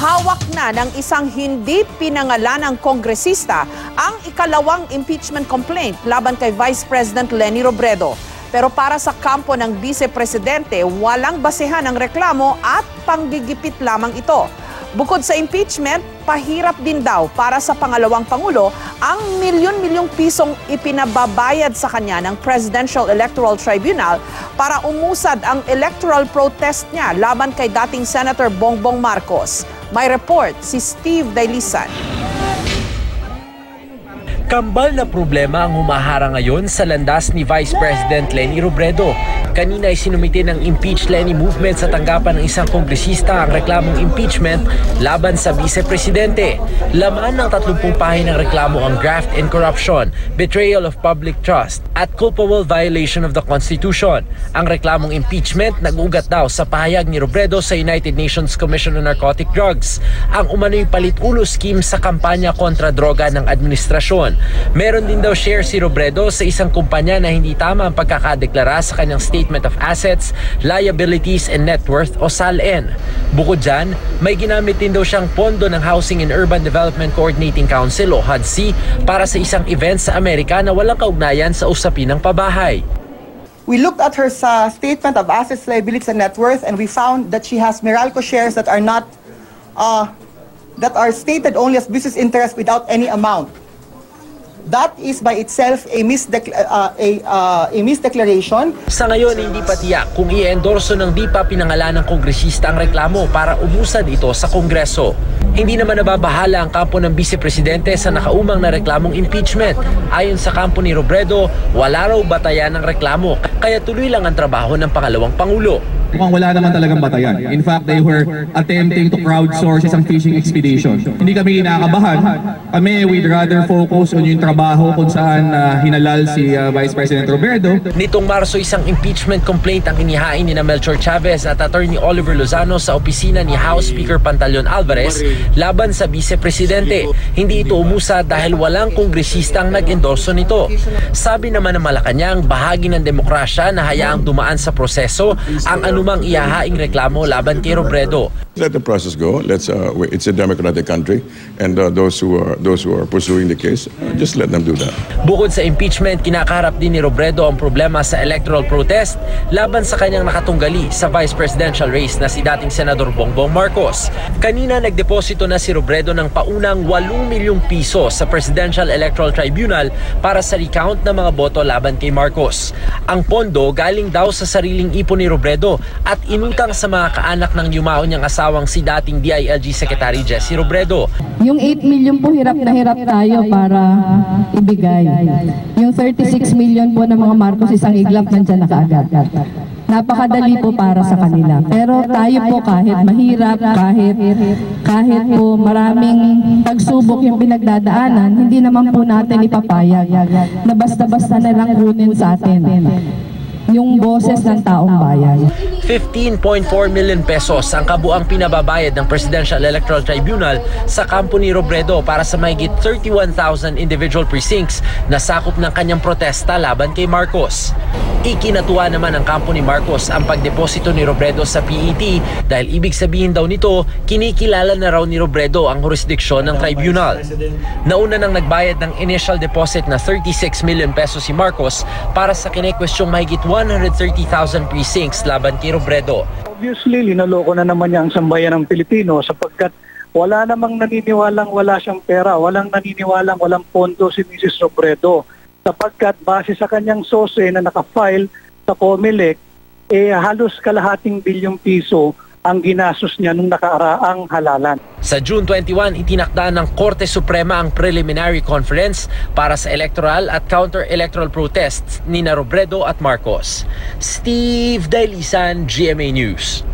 hawak na ng isang hindi pinangalanang kongresista ang ikalawang impeachment complaint laban kay Vice President Leni Robredo. Pero para sa kampo ng Vice-Presidente, walang basehan ang reklamo at panggigipit lamang ito. Bukod sa impeachment, pahirap din daw para sa pangalawang Pangulo ang milyon-milyong pisong ipinababayad sa kanya ng Presidential Electoral Tribunal para umusad ang electoral protest niya laban kay dating Senator Bongbong Marcos. May report si Steve Dailisan. Kambal na problema ang humaharang ngayon sa landas ni Vice President Leni Robredo. Kanina ay sinumite ng Impeach Leni Movement sa tanggapan ng isang kongresista ang reklamong impeachment laban sa Vice-Presidente. Laman ng 30 pahinang reklamo ang graft and corruption, betrayal of public trust at culpable violation of the Constitution. Ang reklamong impeachment nag-ugat daw sa pahayag ni Robredo sa United Nations Commission on Narcotic Drugs, ang umano'y palit-ulo scheme sa kampanya kontra droga ng administrasyon. Meron din daw share si Robredo sa isang kumpanya na hindi tama ang pagkakadeklara sa kanyang Statement of Assets, Liabilities and Net Worth o SALN. Bukod dyan, may ginamit din daw siyang pondo ng Housing and Urban Development Coordinating Council o HUDC para sa isang event sa Amerika na walang kaugnayan sa usapin ng pabahay. We looked at her Statement of Assets, Liabilities and Net Worth and we found that she has Meralco shares that are not that are stated only as business interest without any amount. That is by itself a misdeclaration. Sa ngayon, hindi pa tiyak kung i-endorso ng di pa pinangalanang kongresista ang reklamo para umusad ito sa Kongreso. Hindi naman nababahala ang kampo ng Vice-Presidente sa nakaumang na reklamong impeachment. Ayon sa kampo ni Robredo, wala raw batayan ng reklamo, kaya tuloy lang ang trabaho ng pangalawang Pangulo. Mukhang wala naman talagang batayan. In fact, they were attempting to crowdsource isang fishing expedition. Hindi kami kinakabahan. Kami, we'd rather focus on yung trabaho kung saan hinalal si Vice President Robredo. Nitong Marso, isang impeachment complaint ang inihain ni Melchor Chavez at Attorney Oliver Lozano sa opisina ni House Speaker Pantaleon Alvarez laban sa Vice-Presidente. Hindi ito umusad dahil walang kongresistang nag-endorso nito. Sabi naman ng Malacanang, bahagi ng demokrasya na hayaang dumaan sa proseso ang anumang ihahaing reklamo laban kay Robredo. Let the process go. It's a democratic country, and those who are pursuing the case, just let them do that. Bukod sa impeachment, kinakaharap din ni Robredo ang problema sa electoral protest laban sa kanyang nakatunggali sa vice presidential race na si dating Senador Bongbong Marcos. Kanina nagdeposito na si Robredo ng paunang 8 milyong piso sa Presidential Electoral Tribunal para sa recount ng mga boto laban kay Marcos. Ang pondo galing daw sa sariling ipon ni Robredo at inutang sa mga kaanak ng yumao niyang asawang si dating DILG Secretary Jessie Robredo. Yung 8 million po hirap na hirap tayo para ibigay. Yung 36 million po ng mga Marcos isang iglap nandiyan na kaagad. Napakadali po para sa kanila. Pero tayo po kahit mahirap, kahit po maraming pagsubok yung pinagdadaanan, hindi naman po natin ipapayag na basta-basta na lang kunin sa atin yung boses ng taong bayan. 15.4 million pesos ang kabuang pinababayad ng Presidential Electoral Tribunal sa kampo ni Robredo para sa mahigit 31,000 individual precincts na sakop ng kanyang protesta laban kay Marcos. Ikinatuwa naman ng kampo ni Marcos ang pagdeposito ni Robredo sa PET dahil ibig sabihin daw nito, kinikilala na raw ni Robredo ang jurisdiksyon ng tribunal. Nauna nang nagbayad ng initial deposit na 36 million pesos si Marcos para sa kinekwestiyong mahigit 130,000 precincts laban kay Robredo. Obviously, linaloko na naman niya ang sambayan ng Pilipino sapagkat wala namang naniniwalang wala siyang pera, walang naniniwalang walang pondo si Mrs. Robredo. Sapagkat base sa kanyang sose na nakafile sa COMELEC, halos kalahating bilyong piso ang ginastos niya nung nakaraang halalan. Sa June 21, itinakda ng Korte Suprema ang preliminary conference para sa electoral at counter-electoral protests ni Robredo at Marcos. Steve Dailisan, GMA News.